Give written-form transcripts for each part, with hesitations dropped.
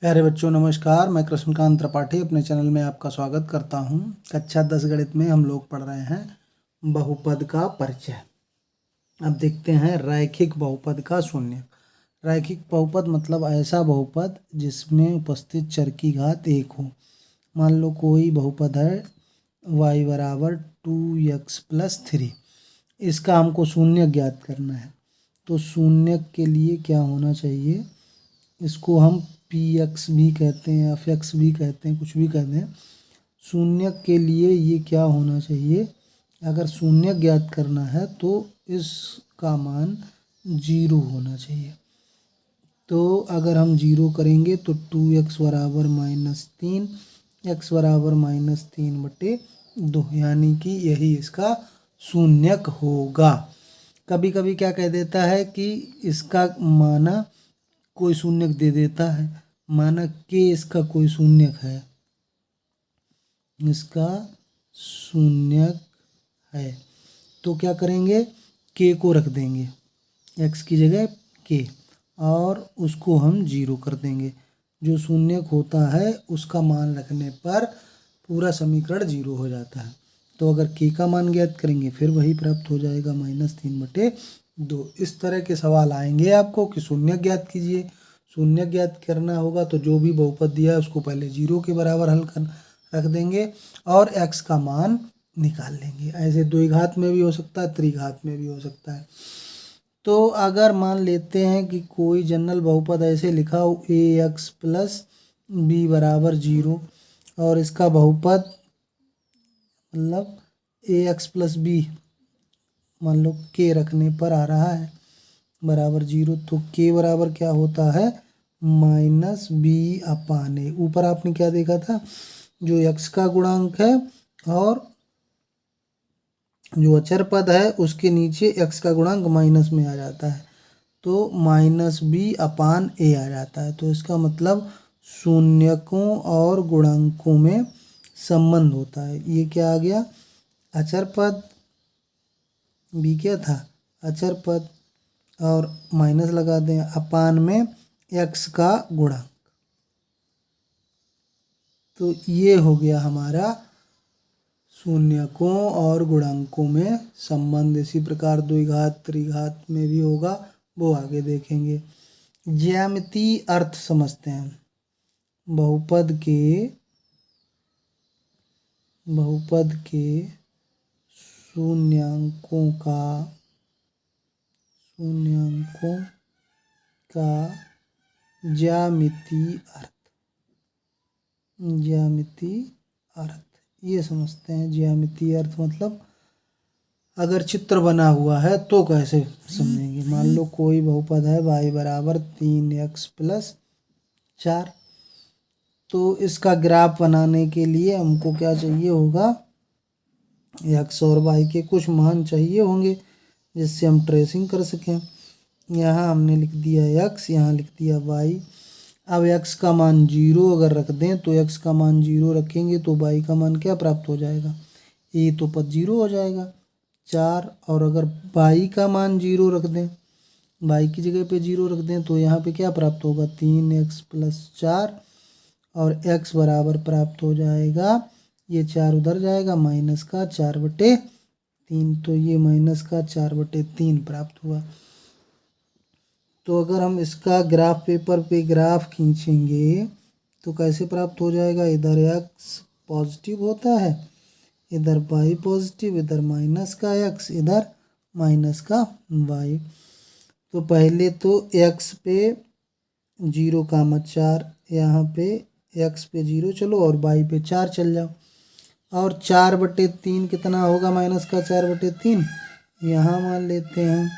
प्यारे बच्चों नमस्कार। मैं कृष्णकांत त्रिपाठी अपने चैनल में आपका स्वागत करता हूं। कक्षा 10 गणित में हम लोग पढ़ रहे हैं बहुपद का परिचय। अब देखते हैं रैखिक बहुपद का शून्य। रैखिक बहुपद मतलब ऐसा बहुपद जिसमें उपस्थित चर की घात 1 हो। मान लो कोई बहुपद है y बराबर 2x+3। इसका हमको शून्य ज्ञात करना है। तो शून्य के लिए क्या होना चाहिए, इसको हम px भी कहते हैं, fx भी कहते हैं, कुछ भी कहते हैं। शून्य के लिए ये क्या होना चाहिए, अगर शून्य ज्ञात करना है तो इसका मान 0 होना चाहिए। तो अगर हम 0 करेंगे तो 2x बराबर -3, x बराबर -3/2, यानी कि यही इसका शून्यक होगा। कभी कभी क्या कह देता है कि इसका माना कोई शून्यक दे देता है, माना के इसका कोई शून्यक है, इसका शून्यक है, तो क्या करेंगे, के को रख देंगे x की जगह के, और उसको हम 0 कर देंगे। जो शून्यक होता है उसका मान रखने पर पूरा समीकरण 0 हो जाता है। तो अगर के का मान ज्ञात करेंगे फिर वही प्राप्त हो जाएगा -3/2। इस तरह के सवाल आएंगे आपको कि शून्य ज्ञात कीजिए। शून्य ज्ञात करना होगा तो जो भी बहुपद दिया है उसको पहले 0 के बराबर हल कर रख देंगे और x का मान निकाल लेंगे। ऐसे द्विघात में भी हो सकता है, त्रिघात में भी हो सकता है। तो अगर मान लेते हैं कि कोई जनरल बहुपद ऐसे लिखा हो ax+b बराबर 0, और इसका बहुपद मतलब ax+b मान लो के रखने पर आ रहा है बराबर 0, तो के बराबर क्या होता है -b/a। ऊपर आपने क्या देखा था, जो x का गुणांक है और जो अचर पद है उसके नीचे x का गुणांक माइनस में आ जाता है, तो -b/a आ जाता है। तो इसका मतलब शून्यकों और गुणांकों में संबंध होता है। ये क्या आ गया, अचर पद, b क्या था अचर पद, और माइनस लगा दें अपान में x का गुणांक। तो ये हो गया हमारा शून्यकों और गुणांकों में संबंध। इसी प्रकार द्विघात त्रिघात में भी होगा, वो आगे देखेंगे। ज्यामितीय अर्थ समझते हैं। बहुपद के शून्यकों का ज्यामितीय अर्थ ये समझते हैं। ज्यामितीय अर्थ मतलब अगर चित्र बना हुआ है तो कैसे समझेंगे। मान लो कोई बहुपद है y बराबर 3x+4, तो इसका ग्राफ बनाने के लिए हमको क्या चाहिए होगा, x और y के कुछ मान चाहिए होंगे जिससे हम ट्रेसिंग कर सकें। यहाँ हमने लिख दिया x, यहाँ लिख दिया y। अब x का मान 0 अगर रख दें तो x का मान 0 रखेंगे तो y का मान क्या प्राप्त हो जाएगा, ये तो पद 0 हो जाएगा 4। और अगर y का मान 0 रख दें, y की जगह पे 0 रख दें तो यहाँ पे क्या प्राप्त होगा 3x+4, और x बराबर प्राप्त हो जाएगा, ये 4 उधर जाएगा -4/3, तो ये -4/3 प्राप्त हुआ। तो अगर हम इसका ग्राफ पेपर पे ग्राफ खींचेंगे तो कैसे प्राप्त हो जाएगा, इधर x पॉजिटिव होता है, इधर y पॉजिटिव, इधर माइनस का x, इधर माइनस का y। तो पहले तो x पे 0 का 4, यहाँ पे x पे 0 चलो और y पे 4 चल जाओ, और 4/3 कितना होगा, -4/3। यहाँ मान लेते हैं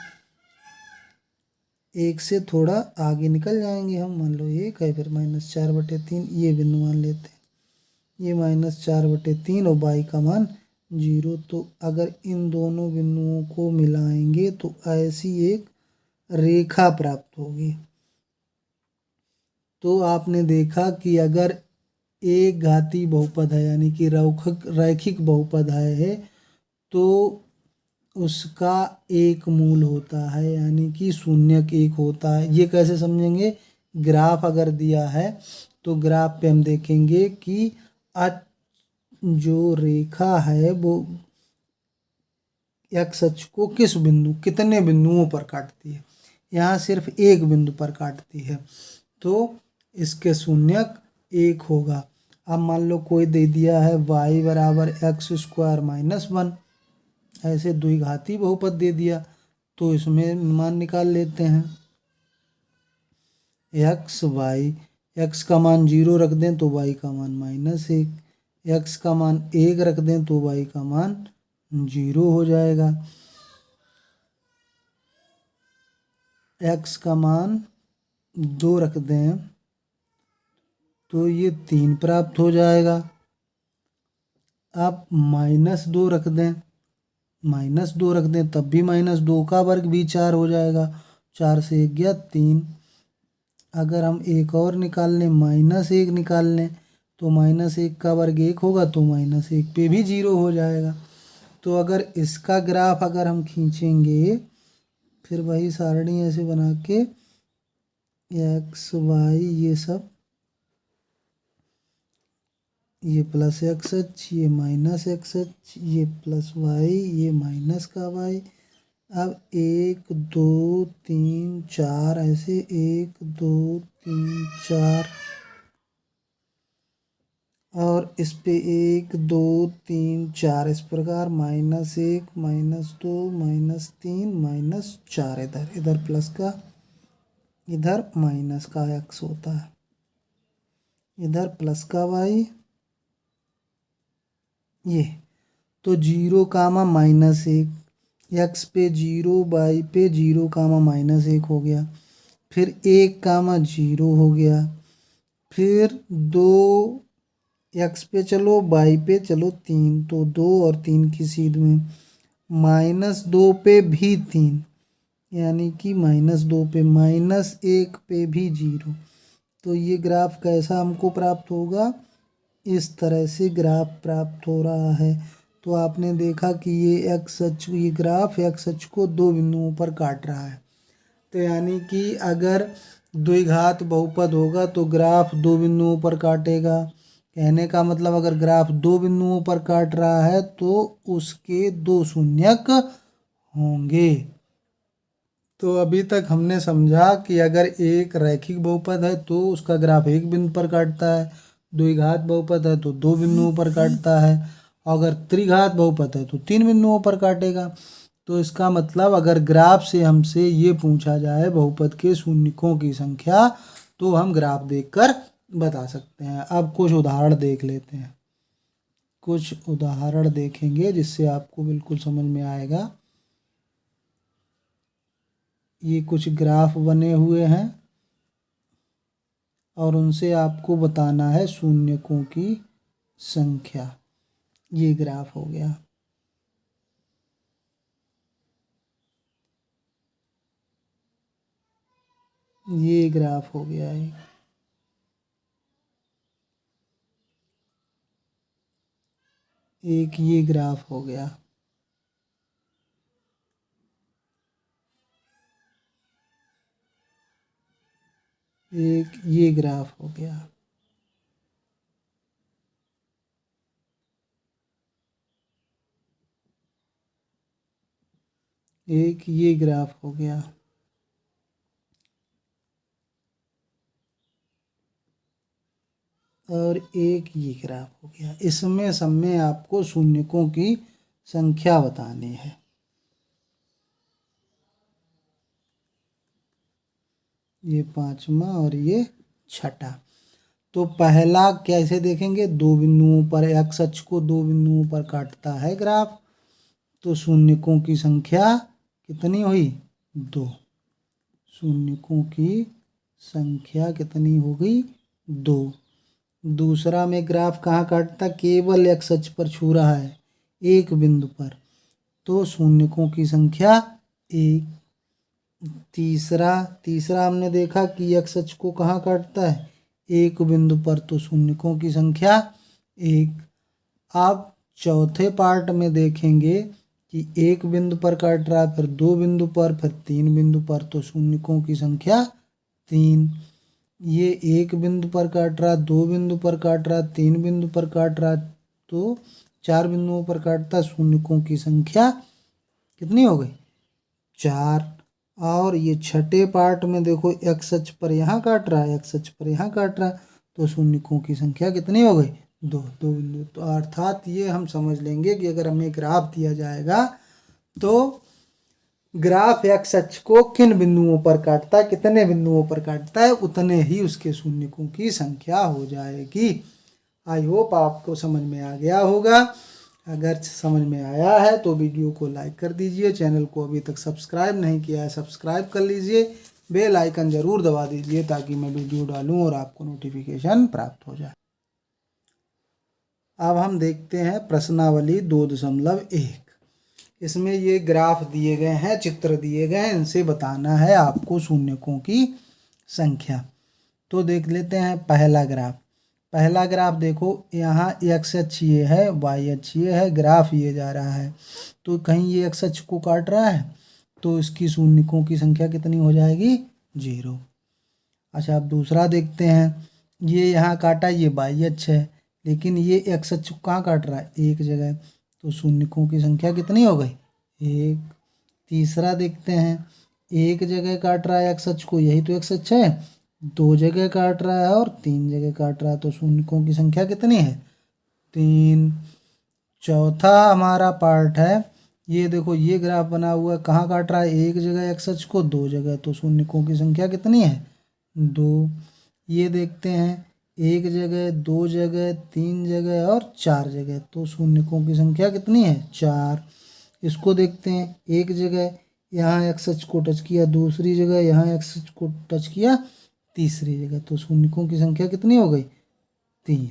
एक से थोड़ा आगे निकल जाएंगे हम, मान लो 1 है, फिर -4/3 ये बिंदु मान लेते हैं, ये -4/3 और y का मान 0। तो अगर इन दोनों बिंदुओं को मिलाएंगे तो ऐसी एक रेखा प्राप्त होगी। तो आपने देखा कि अगर एक घातीय बहुपद है यानी कि रैखिक बहुपद है तो उसका एक मूल होता है, यानी कि शून्यक एक होता है। ये कैसे समझेंगे, ग्राफ अगर दिया है तो ग्राफ पे हम देखेंगे कि जो रेखा है वो एक्स अक्ष को कितने बिंदुओं पर काटती है। यहाँ सिर्फ एक बिंदु पर काटती है, तो इसके शून्यक 1 होगा। अब मान लो कोई दे दिया है y बराबर x² - 1, ऐसे द्विघाती बहुपद दे दिया, तो इसमें मान निकाल लेते हैं। x का मान 0 रख दें तो y का मान -1, x का मान 1 रख दें तो y का मान 0 हो जाएगा। x का मान 2 रख दें तो ये 3 प्राप्त हो जाएगा। अब -2 रख दें, तब भी -2 का वर्ग भी 4 हो जाएगा। 4 से 1 गया 3। अगर हम एक और निकाल लें, -1 निकाल लें, तो -1 का वर्ग 1 होगा, तो -1 पे भी 0 हो जाएगा। तो अगर इसका ग्राफ अगर हम खींचेंगे, फिर वही सारणी ऐसे बना के x y ये सब, ये प्लस एक्स एच, ये माइनस एक्स एच, ये प्लस वाई, ये माइनस का वाई। अब 1 2 3 4 ऐसे 1 2 3 4, और इस पे 1 2 3 4 इस प्रकार -1 -2 -3 -4, इधर प्लस का, इधर माइनस का x होता है, इधर प्लस का y, ये तो 0 कामा -1, x पे 0 y पे 0 कामा -1 हो गया, फिर 1 कामा 0 हो गया, फिर 2 x पे चलो y पे चलो 3, तो 2 और 3 की सीध में -2 पे भी 3, यानी कि -2 पे, -1 पे भी 0। तो ये ग्राफ कैसा हमको प्राप्त होगा, इस तरह से ग्राफ प्राप्त हो रहा है। तो आपने देखा कि ये ग्राफ एक्स अक्ष को 2 बिंदुओं पर काट रहा है। तो यानी कि अगर द्विघात बहुपद होगा तो ग्राफ 2 बिंदुओं पर काटेगा। कहने का मतलब अगर ग्राफ 2 बिंदुओं पर काट रहा है तो उसके 2 शून्यक होंगे। तो अभी तक हमने समझा कि अगर एक रैखिक बहुपद है तो उसका ग्राफ 1 बिंदु पर काटता है, द्विघात बहुपद है तो 2 बिंदुओं पर काटता है, अगर त्रिघात बहुपद है तो 3 बिंदुओं पर काटेगा। तो इसका मतलब अगर ग्राफ से हमसे ये पूछा जाए बहुपद के शून्यकों की संख्या, तो हम ग्राफ देखकर बता सकते हैं। अब कुछ उदाहरण देख लेते हैं, कुछ उदाहरण देखेंगे जिससे आपको बिल्कुल समझ में आएगा। ये कुछ ग्राफ बने हुए हैं और उनसे आपको बताना है शून्यकों की संख्या। ये ग्राफ हो गया, ये ग्राफ हो गया है, एक ये ग्राफ हो गया, एक ये ग्राफ हो गया, एक ये ग्राफ हो गया, और एक ये ग्राफ हो गया। इसमें सब में आपको शून्यकों की संख्या बतानी है। ये 5वां और ये 6ठा। तो पहला कैसे देखेंगे, 2 बिंदुओं पर, एक्स अक्ष को 2 बिंदुओं पर काटता है ग्राफ, तो शून्यकों की संख्या कितनी हुई, 2। शून्यकों की संख्या कितनी हो गई, 2। दूसरा में ग्राफ कहाँ काटता, केवल एक्स अक्ष पर छू रहा है, एक बिंदु पर, तो शून्यकों की संख्या 1। तीसरा हमने देखा कि एक्स अक्ष को कहाँ काटता है, एक बिंदु पर, तो शून्यकों की संख्या 1। अब चौथे पार्ट में देखेंगे कि एक बिंदु पर काट रहा है, फिर 2 बिंदु पर, फिर 3 बिंदु पर, तो शून्यकों की संख्या 3। ये एक बिंदु पर काट रहा, दो बिंदु पर काट रहा, तीन बिंदु पर काट रहा, तो चार बिंदुओं पर काटता, शून्यकों की संख्या कितनी हो गई? 4। और ये छठे पार्ट में देखो एक्स अक्ष पर यहाँ काट रहा है, एक्स अक्ष पर यहाँ काट रहा है, तो शून्यकों की संख्या कितनी हो गई? 2 बिंदु। तो अर्थात ये हम समझ लेंगे कि अगर हमें ग्राफ दिया जाएगा तो ग्राफ एक्स अक्ष को किन बिंदुओं पर काटता है, कितने बिंदुओं पर काटता है, उतने ही उसके शून्यकों की संख्या हो जाएगी। आई होप आपको समझ में आ गया होगा। अगर समझ में आया है तो वीडियो को लाइक कर दीजिए, चैनल को अभी तक सब्सक्राइब नहीं किया है सब्सक्राइब कर लीजिए, बेल आइकन ज़रूर दबा दीजिए ताकि मैं वीडियो डालूं और आपको नोटिफिकेशन प्राप्त हो जाए। अब हम देखते हैं प्रश्नावली 2.1। इसमें ये ग्राफ दिए गए हैं, चित्र दिए गए हैं, इनसे बताना है आपको शून्यकों की संख्या। तो देख लेते हैं पहला ग्राफ। पहला ग्राफ देखो, यहाँ एक्स अक्ष ये है, वाई अक्ष ये है, ग्राफ ये जा रहा है, तो कहीं ये एक्स अक्ष को काट रहा है, तो इसकी शून्यकों की संख्या कितनी हो जाएगी? 0। अच्छा, अब दूसरा देखते हैं। ये यहाँ काटा, ये वाई अक्ष है, लेकिन ये एक्स अक्ष को कहाँ काट रहा है? एक जगह, तो शून्यकों की संख्या कितनी हो गई? 1। तीसरा देखते हैं, एक जगह काट रहा है एक्स अक्ष को, यही तो एक्स अक्ष है, 2 जगह काट रहा है और 3 जगह काट रहा है, तो शून्यकों की संख्या कितनी है? 3। चौथा हमारा पार्ट है, ये देखो ये ग्राफ बना हुआ है, कहाँ काट रहा है? एक जगह एक्स अक्ष को, 2 जगह, तो शून्यकों की संख्या कितनी है? 2। ये देखते हैं, एक जगह, 2 जगह, 3 जगह और 4 जगह, तो शून्यकों की संख्या कितनी है? 4। इसको देखते हैं, एक जगह यहाँ एक्स अक्ष को टच किया, दूसरी जगह यहाँ एक्स अक्ष को टच किया, तीसरी जगह, तो शून्यकों की संख्या कितनी हो गई? 3।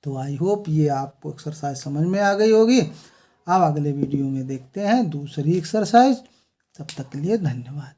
तो आई होप ये आपको एक्सरसाइज समझ में आ गई होगी। अब अगले वीडियो में देखते हैं दूसरी एक्सरसाइज। तब तक के लिए धन्यवाद।